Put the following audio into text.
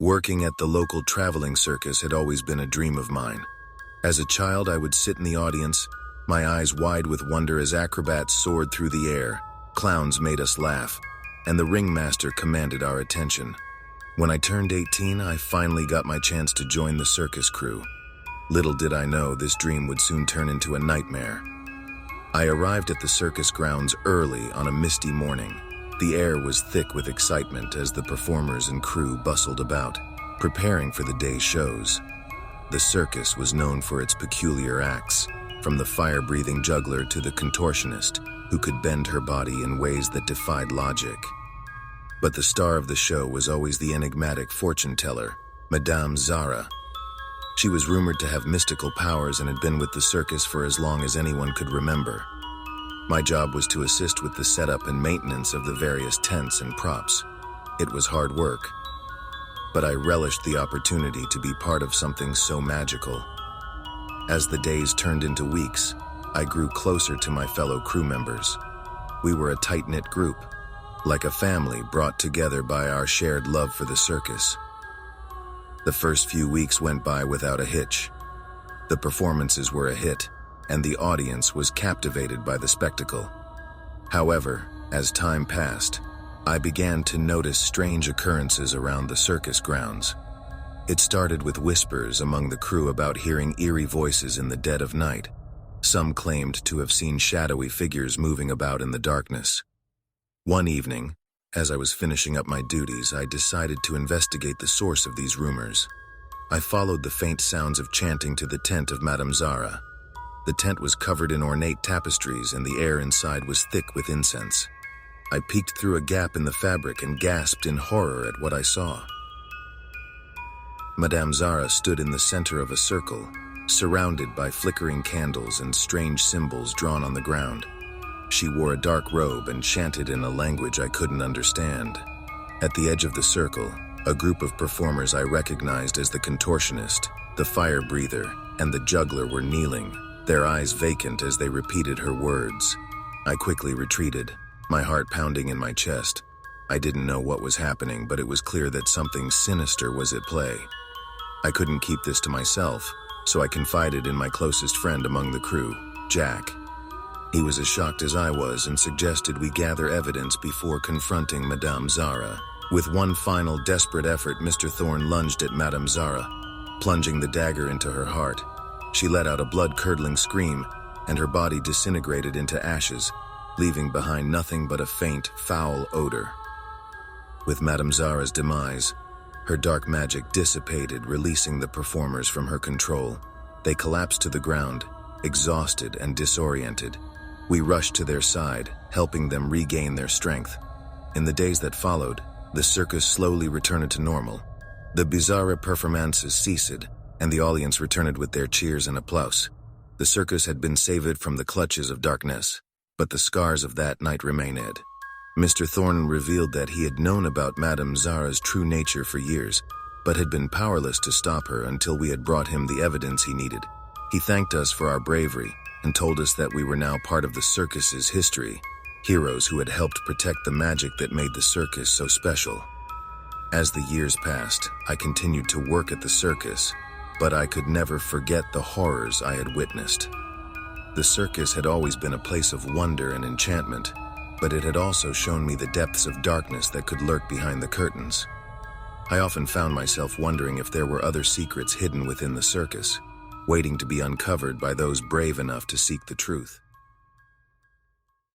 Working at the local traveling circus had always been a dream of mine. As a child, I would sit in the audience, my eyes wide with wonder as acrobats soared through the air, clowns made us laugh, and the ringmaster commanded our attention. When I turned 18, I finally got my chance to join the circus crew. Little did I know this dream would soon turn into a nightmare. I arrived at the circus grounds early on a misty morning. The air was thick with excitement as the performers and crew bustled about, preparing for the day's shows. The circus was known for its peculiar acts, from the fire-breathing juggler to the contortionist, who could bend her body in ways that defied logic. But the star of the show was always the enigmatic fortune-teller, Madame Zara. She was rumored to have mystical powers and had been with the circus for as long as anyone could remember. My job was to assist with the setup and maintenance of the various tents and props. It was hard work, but I relished the opportunity to be part of something so magical. As the days turned into weeks, I grew closer to my fellow crew members. We were a tight-knit group, like a family brought together by our shared love for the circus. The first few weeks went by without a hitch. The performances were a hit, and the audience was captivated by the spectacle. However, as time passed, I began to notice strange occurrences around the circus grounds. It started with whispers among the crew about hearing eerie voices in the dead of night. Some claimed to have seen shadowy figures moving about in the darkness. One evening, as I was finishing up my duties, I decided to investigate the source of these rumors. I followed the faint sounds of chanting to the tent of Madame Zara. The tent was covered in ornate tapestries and the air inside was thick with incense. I peeked through a gap in the fabric and gasped in horror at what I saw. Madame Zara stood in the center of a circle, surrounded by flickering candles and strange symbols drawn on the ground. She wore a dark robe and chanted in a language I couldn't understand. At the edge of the circle, a group of performers I recognized as the contortionist, the fire breather, and the juggler were kneeling, their eyes vacant as they repeated her words. I quickly retreated, my heart pounding in my chest. I didn't know what was happening, but it was clear that something sinister was at play. I couldn't keep this to myself, so I confided in my closest friend among the crew, Jack. He was as shocked as I was and suggested we gather evidence before confronting Madame Zara. With one final desperate effort, Mr. Thorne lunged at Madame Zara, plunging the dagger into her heart. She let out a blood-curdling scream, and her body disintegrated into ashes, leaving behind nothing but a faint, foul odor. With Madame Zara's demise, her dark magic dissipated, releasing the performers from her control. They collapsed to the ground, exhausted and disoriented. We rushed to their side, helping them regain their strength. In the days that followed, the circus slowly returned to normal. The bizarre performances ceased, and the audience returned with their cheers and applause. The circus had been saved from the clutches of darkness, but the scars of that night remained. Mr. Thorne revealed that he had known about Madame Zara's true nature for years, but had been powerless to stop her until we had brought him the evidence he needed. He thanked us for our bravery and told us that we were now part of the circus's history, heroes who had helped protect the magic that made the circus so special. As the years passed, I continued to work at the circus, but I could never forget the horrors I had witnessed. The circus had always been a place of wonder and enchantment, but it had also shown me the depths of darkness that could lurk behind the curtains. I often found myself wondering if there were other secrets hidden within the circus, waiting to be uncovered by those brave enough to seek the truth.